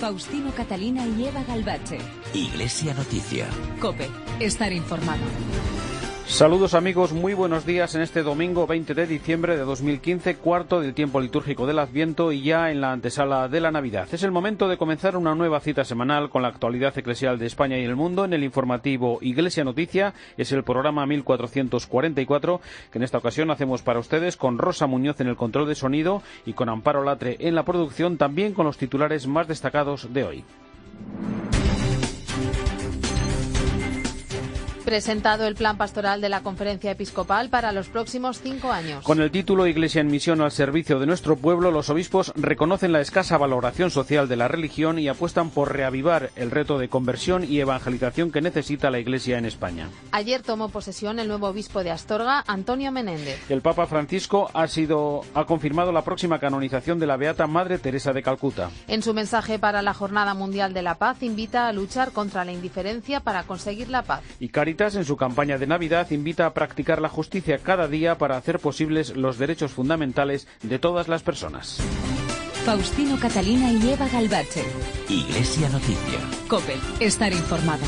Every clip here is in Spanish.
Faustino Catalina y Eva Galbache. Iglesia Noticia. COPE. Estar informado. Saludos amigos, muy buenos días en este domingo 20 de diciembre de 2015, cuarto del tiempo litúrgico del Adviento y ya en la antesala de la Navidad. Es el momento de comenzar una nueva cita semanal con la actualidad eclesial de España y el mundo en el informativo Iglesia Noticia. Es el programa 1444 que en esta ocasión hacemos para ustedes con Rosa Muñoz en el control de sonido y con Amparo Latre en la producción, también con los titulares más destacados de hoy. Presentado el plan pastoral de la Conferencia Episcopal para los próximos 5 años. Con el título Iglesia en misión al servicio de nuestro pueblo, los obispos reconocen la escasa valoración social de la religión y apuestan por reavivar el reto de conversión y evangelización que necesita la Iglesia en España. Ayer tomó posesión el nuevo obispo de Astorga, Antonio Menéndez. El Papa Francisco ha confirmado la próxima canonización de la Beata Madre Teresa de Calcuta. En su mensaje para la Jornada Mundial de la Paz, invita a luchar contra la indiferencia para conseguir la paz. Y Caritas, en su campaña de Navidad, invita a practicar la justicia cada día para hacer posibles los derechos fundamentales de todas las personas. Faustino Catalina y Eva Galbache. Iglesia Noticia. COPE. Estar informado.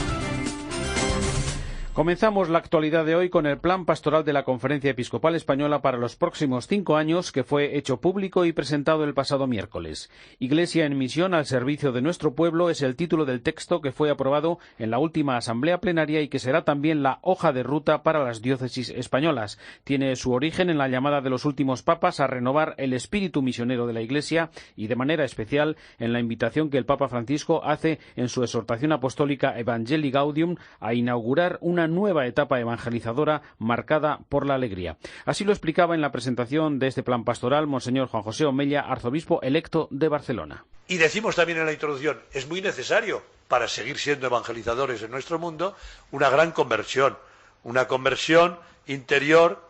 Comenzamos la actualidad de hoy con el plan pastoral de la Conferencia Episcopal Española para los próximos 5 años, que fue hecho público y presentado el pasado miércoles. Iglesia en misión al servicio de nuestro pueblo es el título del texto que fue aprobado en la última asamblea plenaria y que será también la hoja de ruta para las diócesis españolas. Tiene su origen en la llamada de los últimos papas a renovar el espíritu misionero de la Iglesia y de manera especial en la invitación que el Papa Francisco hace en su exhortación apostólica Evangelii Gaudium a inaugurar una nueva etapa evangelizadora marcada por la alegría. Así lo explicaba en la presentación de este plan pastoral Monseñor Juan José Omella, arzobispo electo de Barcelona. Y decimos también en la introducción, es muy necesario para seguir siendo evangelizadores en nuestro mundo, una gran conversión, una conversión interior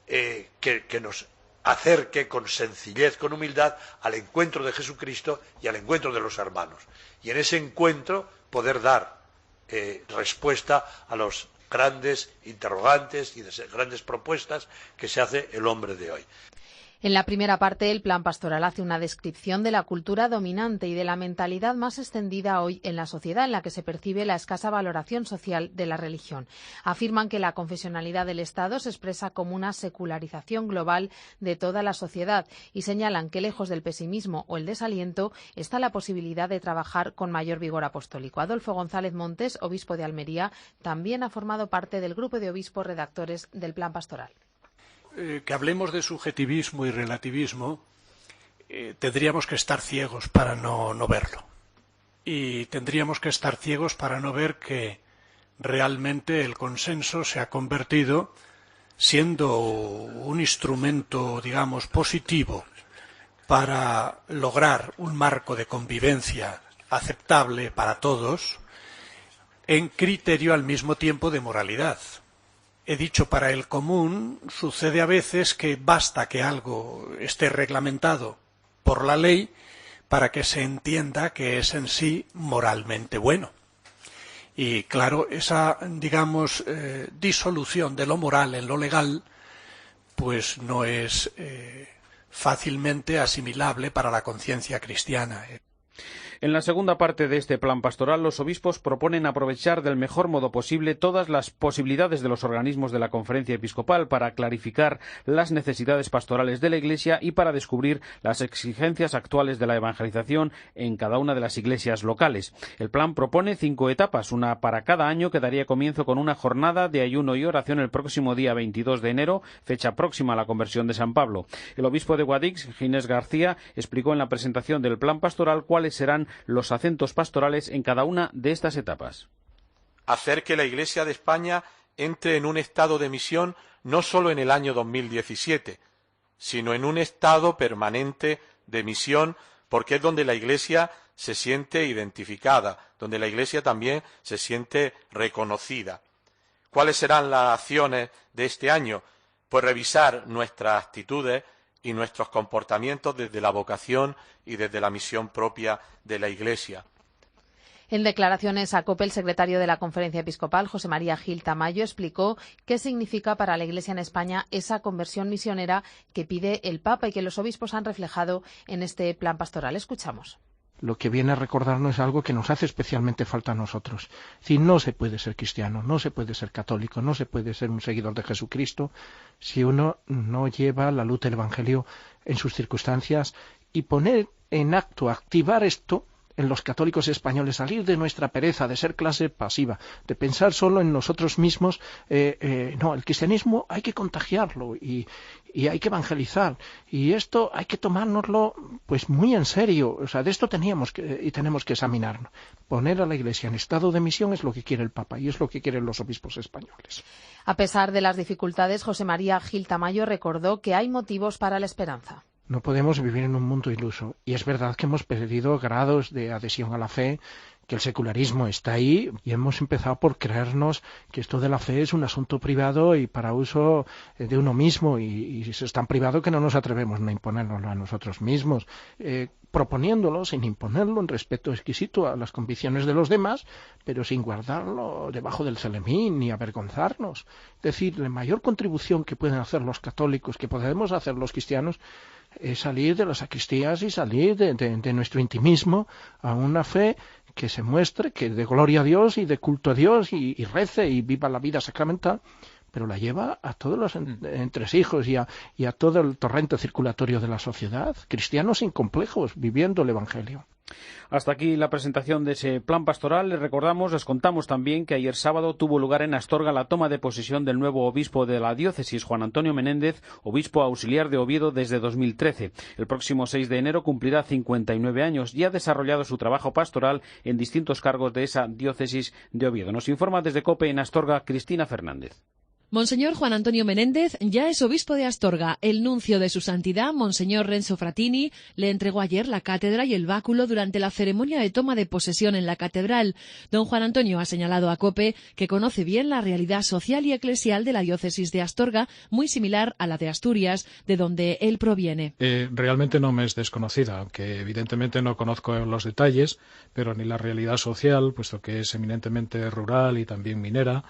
que nos acerque con sencillez, con humildad al encuentro de Jesucristo y al encuentro de los hermanos. Y en ese encuentro poder dar respuesta a los grandes interrogantes y grandes propuestas que se hace el hombre de hoy. En la primera parte, el plan pastoral hace una descripción de la cultura dominante y de la mentalidad más extendida hoy en la sociedad, en la que se percibe la escasa valoración social de la religión. Afirman que la confesionalidad del Estado se expresa como una secularización global de toda la sociedad y señalan que, lejos del pesimismo o el desaliento, está la posibilidad de trabajar con mayor vigor apostólico. Adolfo González Montes, obispo de Almería, también ha formado parte del grupo de obispos redactores del plan pastoral. Que hablemos de subjetivismo y relativismo, tendríamos que estar ciegos para no verlo. Y tendríamos que estar ciegos para no ver que realmente el consenso se ha convertido, siendo un instrumento, digamos, positivo para lograr un marco de convivencia aceptable para todos, en criterio al mismo tiempo de moralidad. He dicho para el común, sucede a veces que basta que algo esté reglamentado por la ley para que se entienda que es en sí moralmente bueno. Y claro, esa, digamos, disolución de lo moral en lo legal, pues no es fácilmente asimilable para la conciencia cristiana. En la segunda parte de este plan pastoral, los obispos proponen aprovechar del mejor modo posible todas las posibilidades de los organismos de la Conferencia Episcopal para clarificar las necesidades pastorales de la Iglesia y para descubrir las exigencias actuales de la evangelización en cada una de las iglesias locales. El plan propone 5 etapas, una para cada año, que daría comienzo con una jornada de ayuno y oración el próximo día 22 de enero, fecha próxima a la conversión de San Pablo. El obispo de Guadix, Ginés García, explicó en la presentación del plan pastoral cuáles serán los acentos pastorales en cada una de estas etapas. Hacer que la Iglesia de España entre en un estado de misión no solo en el año 2017, sino en un estado permanente de misión, porque es donde la Iglesia se siente identificada, donde la Iglesia también se siente reconocida. ¿Cuáles serán las acciones de este año? Pues revisar nuestras actitudes y nuestros comportamientos desde la vocación y desde la misión propia de la Iglesia. En declaraciones a COPE, el secretario de la Conferencia Episcopal, José María Gil Tamayo, explicó qué significa para la Iglesia en España esa conversión misionera que pide el Papa y que los obispos han reflejado en este plan pastoral. Escuchamos. lo que viene a recordarnos es algo que nos hace especialmente falta a nosotros. Es decir, no se puede ser cristiano, no se puede ser católico, no se puede ser un seguidor de Jesucristo si uno no lleva la luz del Evangelio en sus circunstancias, y poner en acto, activar esto en los católicos españoles, salir de nuestra pereza, de ser clase pasiva, de pensar solo en nosotros mismos. No, el cristianismo hay que contagiarlo y hay que evangelizar, y esto hay que tomárnoslo pues muy en serio. O sea, de esto tenemos que examinarnos. Poner a la Iglesia en estado de misión es lo que quiere el Papa y es lo que quieren los obispos españoles. A pesar de las dificultades, José María Gil Tamayo recordó que hay motivos para la esperanza. No podemos vivir en un mundo iluso, y es verdad que hemos perdido grados de adhesión a la fe, que el secularismo está ahí, y hemos empezado por creernos que esto de la fe es un asunto privado y para uso de uno mismo, y es tan privado que no nos atrevemos a imponérnoslo a nosotros mismos, proponiéndolo sin imponerlo, en respeto exquisito a las convicciones de los demás, pero sin guardarlo debajo del celemín ni avergonzarnos. Es decir, la mayor contribución que pueden hacer los católicos, que podemos hacer los cristianos, es salir de las sacristías y salir de nuestro intimismo a una fe que se muestre, que de gloria a Dios y de culto a Dios, y rece y viva la vida sacramental, pero la lleva a todos los entresijos y a todo el torrente circulatorio de la sociedad, cristianos sin complejos, viviendo el Evangelio. Hasta aquí la presentación de ese plan pastoral. Les contamos también que ayer sábado tuvo lugar en Astorga la toma de posesión del nuevo obispo de la diócesis, Juan Antonio Menéndez, obispo auxiliar de Oviedo desde 2013. El próximo 6 de enero cumplirá 59 años y ha desarrollado su trabajo pastoral en distintos cargos de esa diócesis de Oviedo. Nos informa desde COPE en Astorga Cristina Fernández. Monseñor Juan Antonio Menéndez ya es obispo de Astorga. El nuncio de su santidad, Monseñor Renzo Fratini, le entregó ayer la cátedra y el báculo durante la ceremonia de toma de posesión en la catedral. Don Juan Antonio ha señalado a COPE que conoce bien la realidad social y eclesial de la diócesis de Astorga, muy similar a la de Asturias, de donde él proviene. Realmente no me es desconocida, aunque evidentemente no conozco los detalles, pero ni la realidad social, puesto que es eminentemente rural y también minera,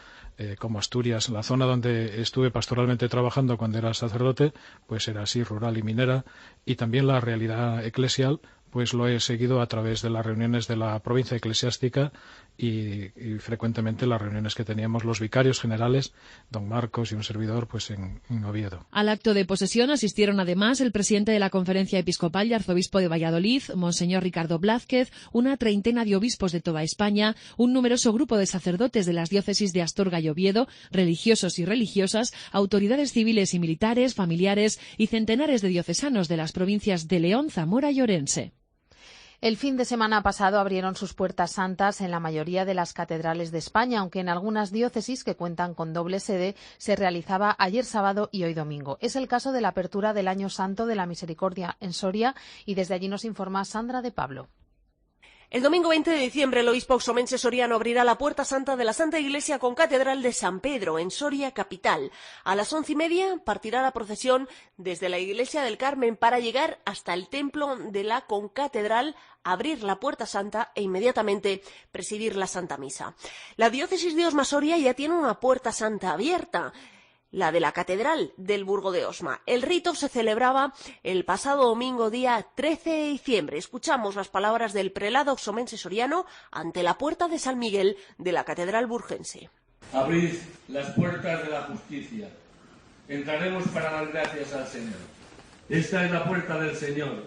como Asturias. La zona donde estuve pastoralmente trabajando cuando era sacerdote, pues era así, rural y minera, y también la realidad eclesial, pues lo he seguido a través de las reuniones de la provincia eclesiástica y frecuentemente las reuniones que teníamos los vicarios generales, don Marcos y un servidor, pues en Oviedo. Al acto de posesión asistieron además el presidente de la Conferencia Episcopal y arzobispo de Valladolid, Monseñor Ricardo Blázquez, una treintena de obispos de toda España, un numeroso grupo de sacerdotes de las diócesis de Astorga y Oviedo, religiosos y religiosas, autoridades civiles y militares, familiares y centenares de diocesanos de las provincias de León, Zamora y Orense. El fin de semana pasado abrieron sus puertas santas en la mayoría de las catedrales de España, aunque en algunas diócesis que cuentan con doble sede se realizaba ayer sábado y hoy domingo. Es el caso de la apertura del Año Santo de la Misericordia en Soria, y desde allí nos informa Sandra de Pablo. El domingo 20 de diciembre el obispo oxomense soriano abrirá la puerta santa de la Santa Iglesia con Catedral de San Pedro, en Soria capital. A las 11:30 partirá la procesión desde la Iglesia del Carmen para llegar hasta el templo de la Concatedral, abrir la puerta santa e inmediatamente presidir la Santa Misa. La diócesis de Osma-Soria ya tiene una puerta santa abierta, la de la Catedral del Burgo de Osma. El rito se celebraba el pasado domingo, día 13 de diciembre. Escuchamos las palabras del prelado oxomense soriano ante la puerta de San Miguel de la Catedral burgense. Abrid las puertas de la justicia. Entraremos para dar gracias al Señor. Esta es la puerta del Señor.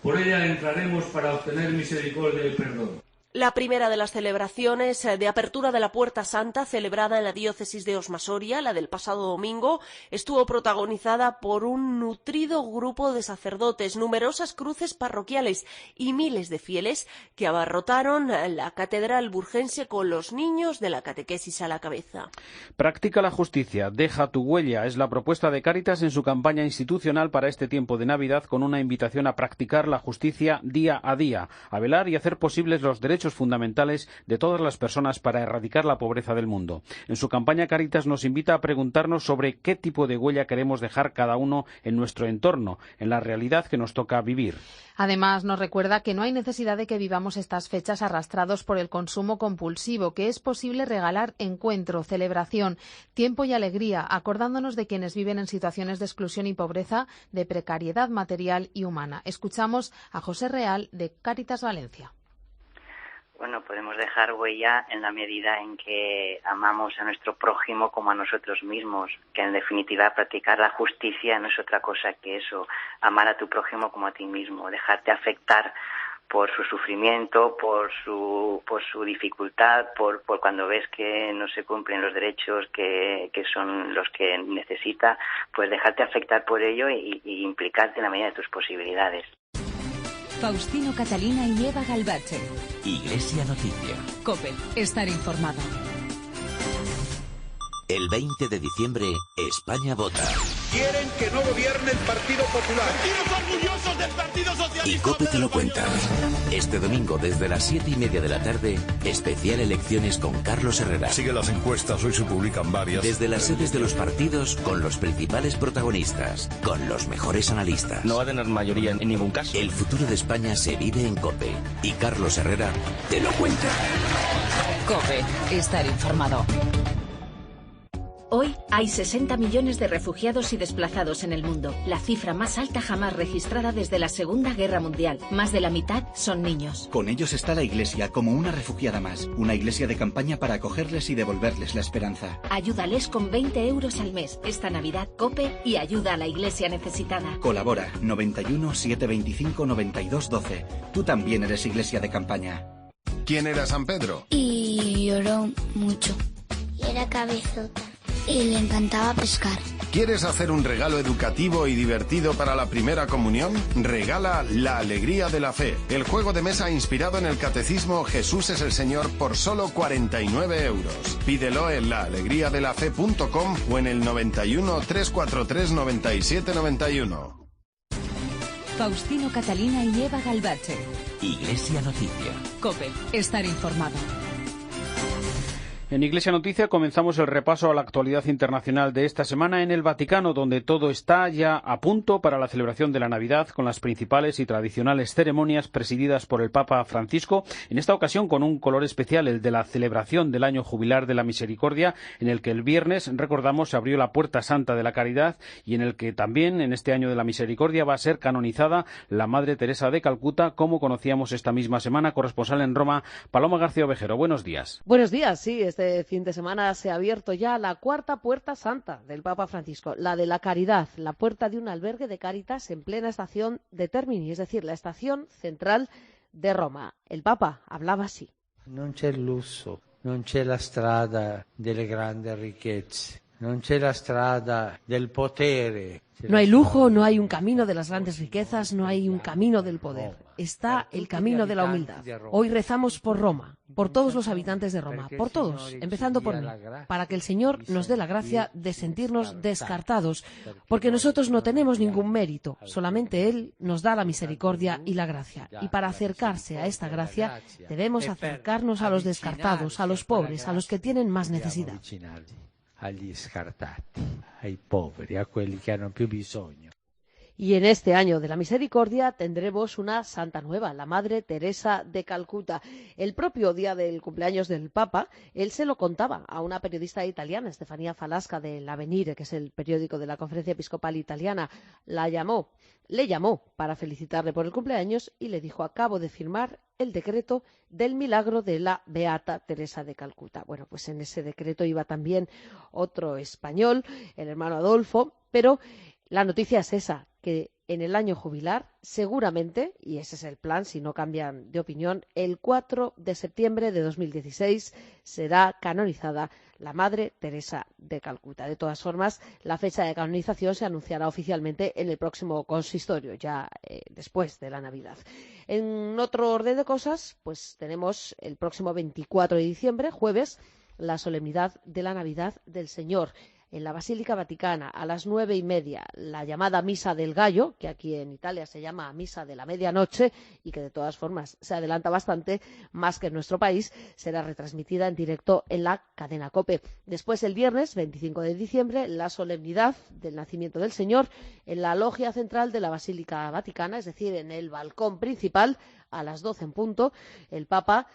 Por ella entraremos para obtener misericordia y perdón. La primera de las celebraciones de apertura de la Puerta Santa, celebrada en la diócesis de Osma-Soria, la del pasado domingo, estuvo protagonizada por un nutrido grupo de sacerdotes, numerosas cruces parroquiales y miles de fieles que abarrotaron la catedral burgense con los niños de la catequesis a la cabeza. Practica la justicia, deja tu huella, es la propuesta de Cáritas en su campaña institucional para este tiempo de Navidad, con una invitación a practicar la justicia día a día, a velar y hacer posibles los derechos derechos fundamentales de todas las personas para erradicar la pobreza del mundo. En su campaña, Cáritas nos invita a preguntarnos sobre qué tipo de huella queremos dejar cada uno en nuestro entorno, en la realidad que nos toca vivir. Además, nos recuerda que no hay necesidad de que vivamos estas fechas arrastrados por el consumo compulsivo, que es posible regalar encuentro, celebración, tiempo y alegría, acordándonos de quienes viven en situaciones de exclusión y pobreza, de precariedad material y humana. Escuchamos a José Real, de Cáritas Valencia. Bueno, podemos dejar huella en la medida en que amamos a nuestro prójimo como a nosotros mismos, que en definitiva practicar la justicia no es otra cosa que eso, amar a tu prójimo como a ti mismo, dejarte afectar por su sufrimiento, por su dificultad, por cuando ves que no se cumplen los derechos que son los que necesita, pues dejarte afectar por ello y implicarte en la medida de tus posibilidades. Faustino Catalina y Eva Galbache. Iglesia Noticia. COPE. Estar informado. El 20 de diciembre, España vota. Quieren que no gobierne el Partido Popular. ¡Partidos orgullosos del Partido Socialista! Y COPE te lo cuenta. Este domingo, desde las 7:30 de la tarde, especial elecciones con Carlos Herrera. Sigue las encuestas, hoy se publican varias. Desde las sedes de los partidos, con los principales protagonistas, con los mejores analistas. No va a tener mayoría en ningún caso. El futuro de España se vive en COPE. Y Carlos Herrera te lo cuenta. COPE. Estar informado. Hoy hay 60 millones de refugiados y desplazados en el mundo, la cifra más alta jamás registrada desde la Segunda Guerra Mundial. Más de la mitad son niños. Con ellos está la Iglesia como una refugiada más, una iglesia de campaña para acogerles y devolverles la esperanza. Ayúdales con 20 euros al mes. Esta Navidad, COPE y ayuda a la iglesia necesitada. Colabora 91 725 92 12. Tú también eres iglesia de campaña. ¿Quién era San Pedro? Y lloró mucho. Y era cabezota. Y le encantaba pescar. ¿Quieres hacer un regalo educativo y divertido para la primera comunión? Regala La Alegría de la Fe, el juego de mesa inspirado en el catecismo Jesús es el Señor por solo 49 euros. Pídelo en laalegriadelafe.com o en el 91 343 97 91. Faustino Catalina y Eva Galbache. Iglesia Noticia. COPE. Estar informado. En Iglesia Noticia comenzamos el repaso a la actualidad internacional de esta semana en el Vaticano, donde todo está ya a punto para la celebración de la Navidad con las principales y tradicionales ceremonias presididas por el Papa Francisco, en esta ocasión con un color especial, el de la celebración del Año Jubilar de la Misericordia, en el que el viernes, recordamos, se abrió la Puerta Santa de la Caridad y en el que también en este Año de la Misericordia va a ser canonizada la Madre Teresa de Calcuta, como conocíamos esta misma semana. Corresponsal en Roma, Paloma García Ovejero. Buenos días. Buenos días, sí. Este fin de semana se ha abierto ya la cuarta Puerta Santa del Papa Francisco, la de la Caridad, la puerta de un albergue de Cáritas en plena estación de Termini, es decir, la estación central de Roma. El Papa hablaba así. Non c'è il lusso, non c'è la strada delle grandi ricchezze, non c'è la strada del potere. No hay lujo, no hay un camino de las grandes riquezas, no hay un camino del poder. Está el camino de la humildad. Hoy rezamos por Roma, por todos los habitantes de Roma, por todos, empezando por mí, para que el Señor nos dé la gracia de sentirnos descartados, porque nosotros no tenemos ningún mérito, solamente Él nos da la misericordia y la gracia. Y para acercarse a esta gracia debemos acercarnos a los descartados, a los pobres, a los que tienen más necesidad. Agli scartati, ai poveri, a quelli che hanno più bisogno. Y en este año de la misericordia tendremos una santa nueva, la Madre Teresa de Calcuta. El propio día del cumpleaños del Papa, él se lo contaba a una periodista italiana, Stefania Falasca, de l'Avvenire, que es el periódico de la Conferencia Episcopal Italiana. Le llamó para felicitarle por el cumpleaños y le dijo: acabo de firmar el decreto del milagro de la Beata Teresa de Calcuta. Bueno, pues en ese decreto iba también otro español, el hermano Adolfo, pero la noticia es esa, que en el año jubilar, seguramente, y ese es el plan si no cambian de opinión, el 4 de septiembre de 2016 será canonizada la Madre Teresa de Calcuta. De todas formas, la fecha de canonización se anunciará oficialmente en el próximo consistorio, ya después de la Navidad. En otro orden de cosas, pues tenemos el próximo 24 de diciembre, jueves, la solemnidad de la Navidad del Señor. en la Basílica Vaticana a las 9:30, la llamada Misa del Gallo, que aquí en Italia se llama Misa de la Medianoche y que de todas formas se adelanta bastante, más que en nuestro país, será retransmitida en directo en la cadena COPE. Después, el viernes 25 de diciembre, la solemnidad del nacimiento del Señor en la logia central de la Basílica Vaticana, es decir, en el balcón principal, a las 12 en punto. El Papa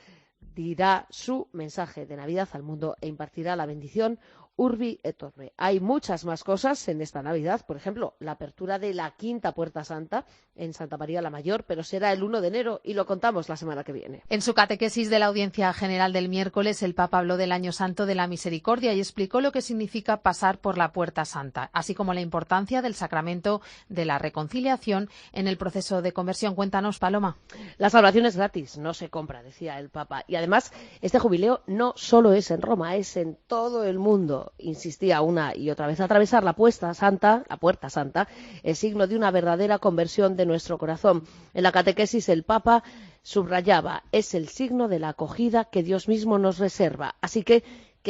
dirá su mensaje de Navidad al mundo e impartirá la bendición Urbi et Orbi. Hay muchas más cosas en esta Navidad, por ejemplo, la apertura de la quinta Puerta Santa en Santa María la Mayor, pero será el 1 de enero y lo contamos la semana que viene. En su catequesis de la Audiencia General del miércoles, el Papa habló del Año Santo de la Misericordia y explicó lo que significa pasar por la Puerta Santa, así como la importancia del sacramento de la reconciliación en el proceso de conversión. Cuéntanos, Paloma. La salvación es gratis, no se compra, decía el Papa. Y además, este jubileo no solo es en Roma, es en todo el mundo. Insistía una y otra vez, atravesar la Puerta Santa, es signo de una verdadera conversión de nuestro corazón. En la catequesis el Papa subrayaba, es el signo de la acogida que Dios mismo nos reserva. Así que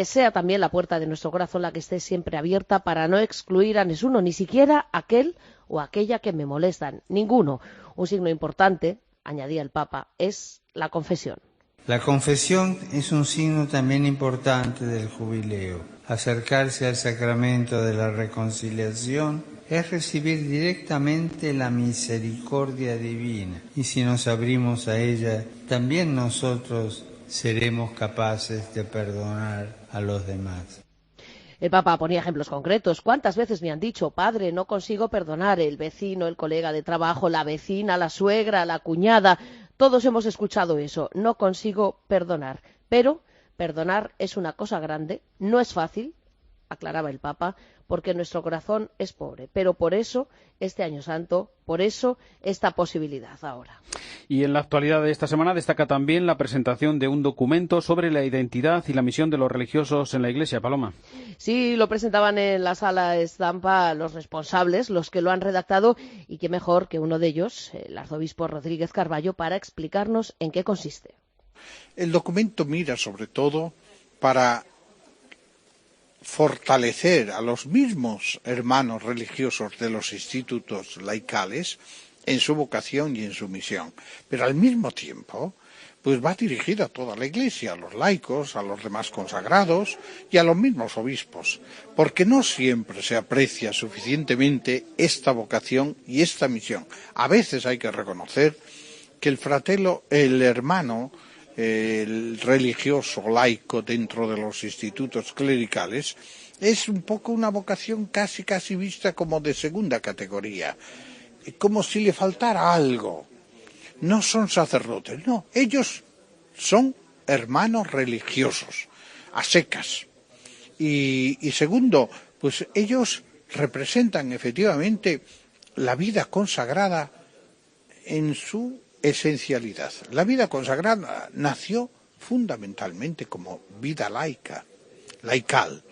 sea también la puerta de nuestro corazón la que esté siempre abierta para no excluir a ninguno, ni siquiera aquel o aquella que me molestan. Ninguno. Un signo importante, añadía el Papa, es la confesión. La confesión es un signo también importante del jubileo. Acercarse al sacramento de la reconciliación es recibir directamente la misericordia divina. Y si nos abrimos a ella, también nosotros seremos capaces de perdonar a los demás. El Papa ponía ejemplos concretos. ¿Cuántas veces me han dicho, padre, no consigo perdonar? El vecino, el colega de trabajo, la vecina, la suegra, la cuñada. Todos hemos escuchado eso. No consigo perdonar. Pero perdonar es una cosa grande. No es fácil, aclaraba el Papa, porque nuestro corazón es pobre. Pero por eso este Año Santo, por eso esta posibilidad ahora. Y en la actualidad de esta semana destaca también la presentación de un documento sobre la identidad y la misión de los religiosos en la Iglesia. Paloma. Sí, lo presentaban en la sala Estampa los responsables, los que lo han redactado, y qué mejor que uno de ellos, el arzobispo Rodríguez Carballo, para explicarnos en qué consiste. El documento mira sobre todo para fortalecer a los mismos hermanos religiosos de los institutos laicales en su vocación y en su misión, pero al mismo tiempo pues va dirigida a toda la Iglesia, a los laicos, a los demás consagrados y a los mismos obispos, porque no siempre se aprecia suficientemente esta vocación y esta misión. A veces hay que reconocer que el hermano, el religioso laico dentro de los institutos clericales es un poco una vocación casi vista como de segunda categoría, como si le faltara algo. No son sacerdotes, no, ellos son hermanos religiosos, a secas. Y segundo, pues ellos representan efectivamente la vida consagrada en su esencialidad. La vida consagrada nació fundamentalmente como vida laical.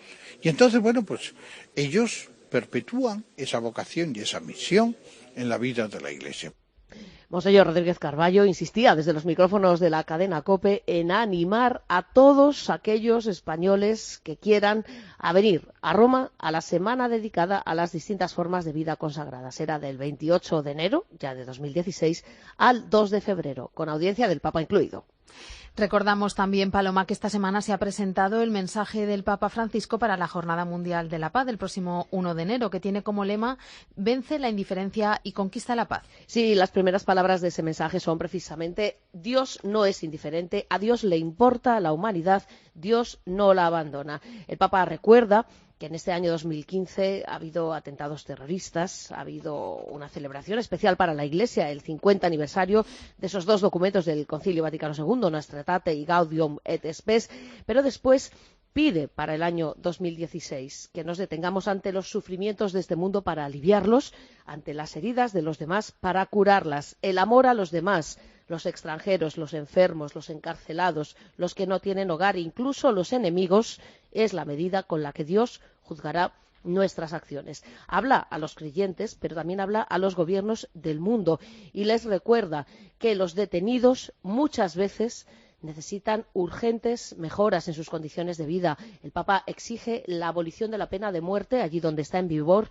Y entonces, bueno, pues ellos perpetúan esa vocación y esa misión en la vida de la Iglesia. Monseñor Rodríguez Carballo insistía desde los micrófonos de la cadena COPE en animar a todos aquellos españoles que quieran a venir a Roma a la semana dedicada a las distintas formas de vida consagrada. Será del 28 de enero, ya de 2016, al 2 de febrero, con audiencia del Papa incluido. Recordamos también, Paloma, que esta semana se ha presentado el mensaje del Papa Francisco para la Jornada Mundial de la Paz del próximo 1 de enero, que tiene como lema «Vence la indiferencia y conquista la paz». Sí, las primeras palabras de ese mensaje son precisamente «Dios no es indiferente, a Dios le importa la humanidad, Dios no la abandona». El Papa recuerda que en este año 2015 ha habido atentados terroristas, ha habido una celebración especial para la Iglesia, el 50 aniversario de esos dos documentos del Concilio Vaticano II, Nostra Aetate y Gaudium et Spes, pero después pide para el año 2016 que nos detengamos ante los sufrimientos de este mundo para aliviarlos, ante las heridas de los demás para curarlas, el amor a los demás, los extranjeros, los enfermos, los encarcelados, los que no tienen hogar, incluso los enemigos, es la medida con la que Dios juzgará nuestras acciones. Habla a los creyentes, pero también habla a los gobiernos del mundo y les recuerda que los detenidos muchas veces necesitan urgentes mejoras en sus condiciones de vida. El Papa exige la abolición de la pena de muerte allí donde está en vigor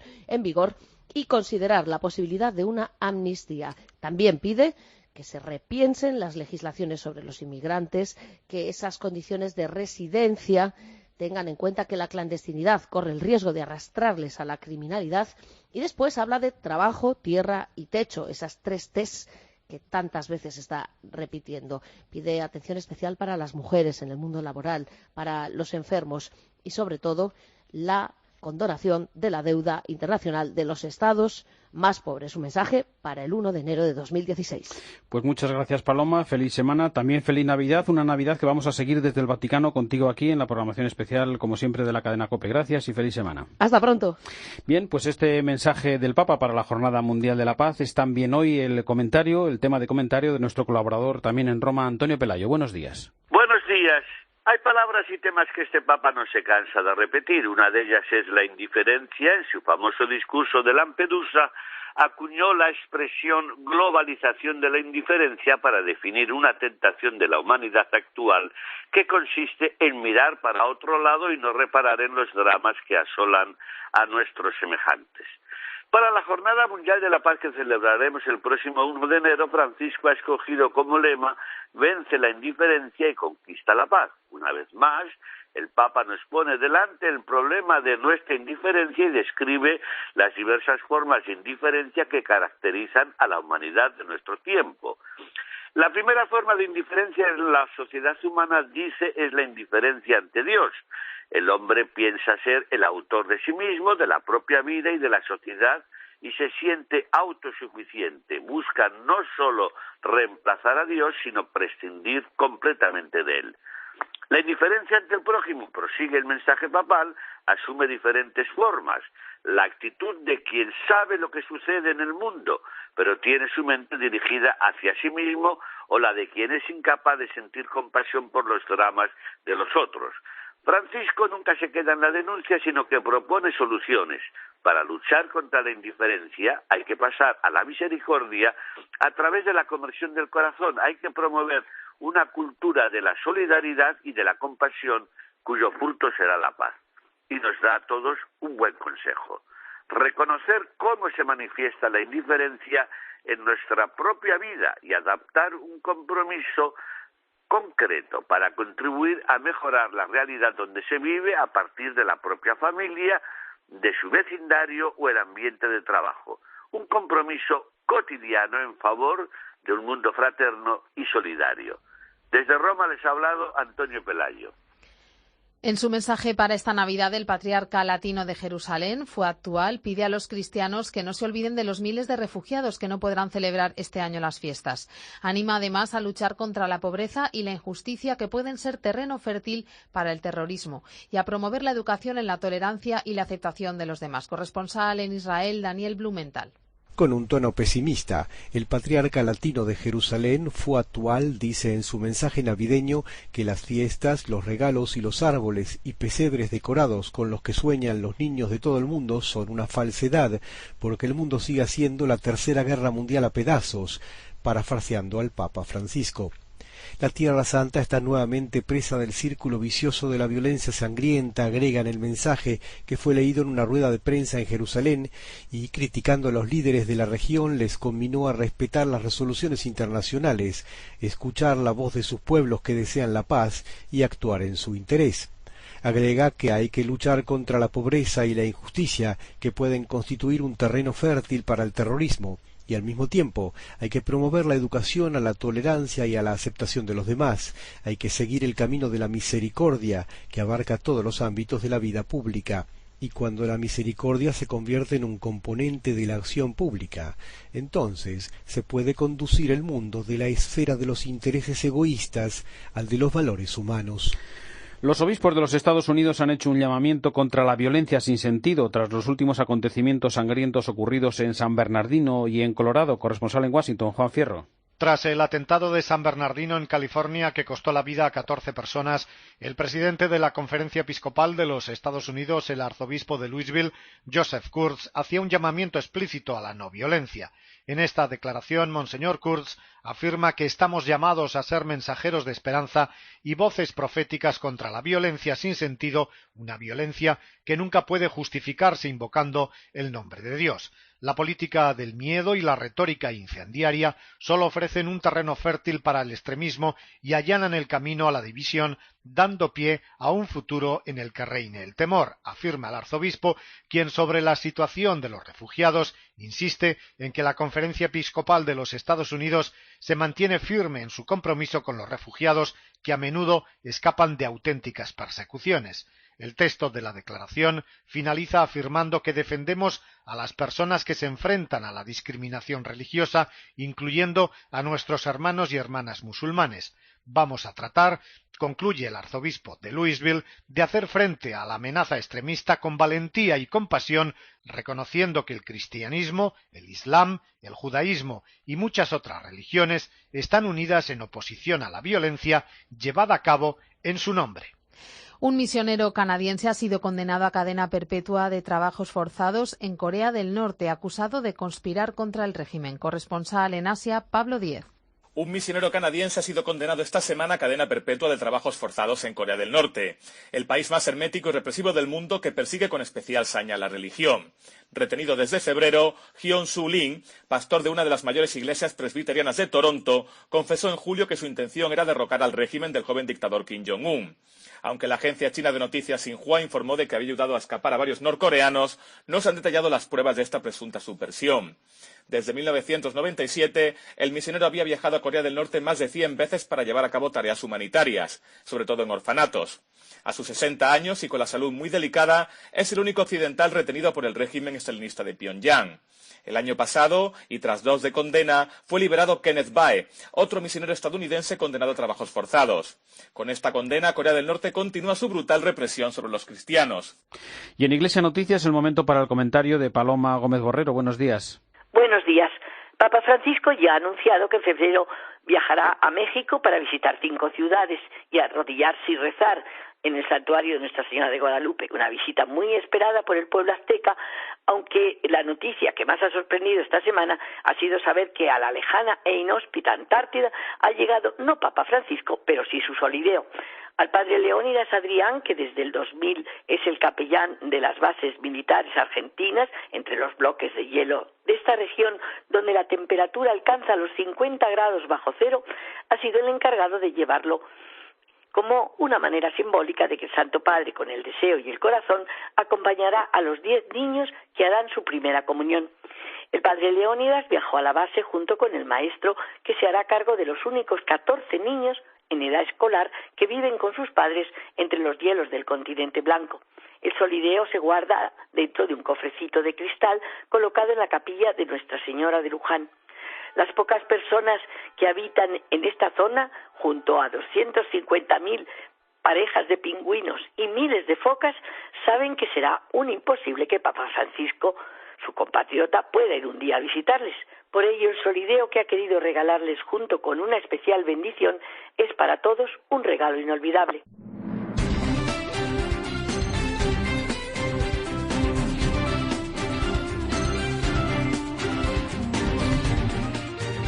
y considerar la posibilidad de una amnistía. También pide que se repiensen las legislaciones sobre los inmigrantes, que esas condiciones de residencia tengan en cuenta que la clandestinidad corre el riesgo de arrastrarles a la criminalidad, y después habla de trabajo, tierra y techo, esas 3 T's que tantas veces está repitiendo. Pide atención especial para las mujeres en el mundo laboral, para los enfermos y, sobre todo, la condonación de la deuda internacional de los estados más pobres. Un mensaje para el 1 de enero de 2016. Pues muchas gracias, Paloma. Feliz semana. También feliz Navidad. Una Navidad que vamos a seguir desde el Vaticano contigo aquí en la programación especial, como siempre, de la cadena COPE. Gracias y feliz semana. Hasta pronto. Bien, pues este mensaje del Papa para la Jornada Mundial de la Paz es también hoy el tema de comentario de nuestro colaborador también en Roma, Antonio Pelayo. Buenos días. Buenos días. Hay palabras y temas que este Papa no se cansa de repetir. Una de ellas es la indiferencia. En su famoso discurso de Lampedusa acuñó la expresión globalización de la indiferencia para definir una tentación de la humanidad actual que consiste en mirar para otro lado y no reparar en los dramas que asolan a nuestros semejantes. Para la Jornada Mundial de la Paz que celebraremos el próximo 1 de enero, Francisco ha escogido como lema «Vence la indiferencia y conquista la paz». Una vez más, el Papa nos pone delante el problema de nuestra indiferencia y describe las diversas formas de indiferencia que caracterizan a la humanidad de nuestro tiempo. La primera forma de indiferencia en la sociedad humana, dice, es la indiferencia ante Dios. El hombre piensa ser el autor de sí mismo, de la propia vida y de la sociedad, y se siente autosuficiente. Busca no solo reemplazar a Dios, sino prescindir completamente de él. La indiferencia ante el prójimo, prosigue el mensaje papal, asume diferentes formas. La actitud de quien sabe lo que sucede en el mundo, pero tiene su mente dirigida hacia sí mismo, o la de quien es incapaz de sentir compasión por los dramas de los otros. Francisco nunca se queda en la denuncia, sino que propone soluciones. Para luchar contra la indiferencia hay que pasar a la misericordia a través de la conversión del corazón. Hay que promover una cultura de la solidaridad y de la compasión, cuyo fruto será la paz. Y nos da a todos un buen consejo. Reconocer cómo se manifiesta la indiferencia en nuestra propia vida y adaptar un compromiso concreto para contribuir a mejorar la realidad donde se vive a partir de la propia familia, de su vecindario o el ambiente de trabajo. Un compromiso cotidiano en favor de un mundo fraterno y solidario. Desde Roma les ha hablado Antonio Pelayo. En su mensaje para esta Navidad, el patriarca latino de Jerusalén, Fue Actual, pide a los cristianos que no se olviden de los miles de refugiados que no podrán celebrar este año las fiestas. Anima además a luchar contra la pobreza y la injusticia, que pueden ser terreno fértil para el terrorismo, y a promover la educación en la tolerancia y la aceptación de los demás. Corresponsal en Israel, Daniel Blumenthal. Con un tono pesimista, el patriarca latino de Jerusalén, Fue Actual, dice en su mensaje navideño que las fiestas, los regalos y los árboles y pesebres decorados con los que sueñan los niños de todo el mundo son una falsedad, porque el mundo sigue siendo la tercera guerra mundial a pedazos, parafraseando al Papa Francisco. La Tierra Santa está nuevamente presa del círculo vicioso de la violencia sangrienta, agrega en el mensaje que fue leído en una rueda de prensa en Jerusalén, y criticando a los líderes de la región les conminó a respetar las resoluciones internacionales, escuchar la voz de sus pueblos que desean la paz y actuar en su interés. Agrega que hay que luchar contra la pobreza y la injusticia, que pueden constituir un terreno fértil para el terrorismo, y al mismo tiempo hay que promover la educación a la tolerancia y a la aceptación de los demás. Hay que seguir el camino de la misericordia, que abarca todos los ámbitos de la vida pública. Y cuando la misericordia se convierte en un componente de la acción pública, entonces se puede conducir el mundo de la esfera de los intereses egoístas al de los valores humanos. Los obispos de los Estados Unidos han hecho un llamamiento contra la violencia sin sentido tras los últimos acontecimientos sangrientos ocurridos en San Bernardino y en Colorado. Corresponsal en Washington, Juan Fierro. Tras el atentado de San Bernardino en California, que costó la vida a 14 personas, el presidente de la Conferencia Episcopal de los Estados Unidos, el arzobispo de Louisville, Joseph Kurtz, hacía un llamamiento explícito a la no violencia. En esta declaración, Monseñor Kurz afirma que estamos llamados a ser mensajeros de esperanza y voces proféticas contra la violencia sin sentido, una violencia que nunca puede justificarse invocando el nombre de Dios. La política del miedo y la retórica incendiaria solo ofrecen un terreno fértil para el extremismo y allanan el camino a la división, dando pie a un futuro en el que reine el temor, afirma el arzobispo, quien sobre la situación de los refugiados insiste en que la Conferencia Episcopal de los Estados Unidos se mantiene firme en su compromiso con los refugiados que a menudo escapan de auténticas persecuciones. El texto de la declaración finaliza afirmando que defendemos a las personas que se enfrentan a la discriminación religiosa, incluyendo a nuestros hermanos y hermanas musulmanes. Vamos a tratar, concluye el arzobispo de Louisville, de hacer frente a la amenaza extremista con valentía y compasión, reconociendo que el cristianismo, el islam, el judaísmo y muchas otras religiones están unidas en oposición a la violencia llevada a cabo en su nombre. Un misionero canadiense ha sido condenado a cadena perpetua de trabajos forzados en Corea del Norte, acusado de conspirar contra el régimen. Corresponsal en Asia, Pablo Díez. Un misionero canadiense ha sido condenado esta semana a cadena perpetua de trabajos forzados en Corea del Norte, el país más hermético y represivo del mundo que persigue con especial saña la religión. Retenido desde febrero, Hyun Soo Lim, pastor de una de las mayores iglesias presbiterianas de Toronto, confesó en julio que su intención era derrocar al régimen del joven dictador Kim Jong-un. Aunque la agencia china de noticias Xinhua informó de que había ayudado a escapar a varios norcoreanos, no se han detallado las pruebas de esta presunta subversión. Desde 1997, el misionero había viajado a Corea del Norte más de 100 veces para llevar a cabo tareas humanitarias, sobre todo en orfanatos. A sus 60 años y con la salud muy delicada, es el único occidental retenido por el régimen estalinista de Pyongyang. El año pasado, y tras 2 de condena, fue liberado Kenneth Bae, otro misionero estadounidense condenado a trabajos forzados. Con esta condena, Corea del Norte continúa su brutal represión sobre los cristianos. Y en Iglesia Noticias, el momento para el comentario de Paloma Gómez Borrero. Buenos días. Buenos días. Papa Francisco ya ha anunciado que en febrero viajará a México para visitar 5 ciudades y arrodillarse y rezar en el santuario de Nuestra Señora de Guadalupe, una visita muy esperada por el pueblo azteca, aunque la noticia que más ha sorprendido esta semana ha sido saber que a la lejana e inhóspita Antártida ha llegado no Papa Francisco, pero sí su solideo, al padre Leónidas Adrián, que desde el 2000 es el capellán de las bases militares argentinas entre los bloques de hielo de esta región, donde la temperatura alcanza los 50 grados bajo cero, ha sido el encargado de llevarlo como una manera simbólica de que el Santo Padre, con el deseo y el corazón, acompañará a los 10 niños que harán su primera comunión. El padre Leónidas viajó a la base junto con el maestro, que se hará cargo de los únicos 14 niños en edad escolar que viven con sus padres entre los hielos del continente blanco. El solideo se guarda dentro de un cofrecito de cristal colocado en la capilla de Nuestra Señora de Luján. Las pocas personas que habitan en esta zona, junto a 250.000 parejas de pingüinos y miles de focas, saben que será un imposible que Papa Francisco, su compatriota, pueda ir un día a visitarles. Por ello, el solideo que ha querido regalarles junto con una especial bendición es para todos un regalo inolvidable.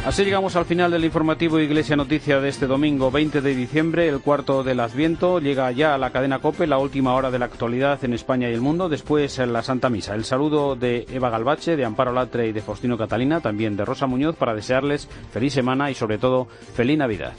Así llegamos al final del informativo Iglesia Noticia de este domingo 20 de diciembre, el cuarto del Adviento. Llega ya a la cadena COPE la última hora de la actualidad en España y el mundo, después la Santa Misa. El saludo de Eva Galbache, de Amparo Latre y de Faustino Catalina, también de Rosa Muñoz, para desearles feliz semana y sobre todo feliz Navidad.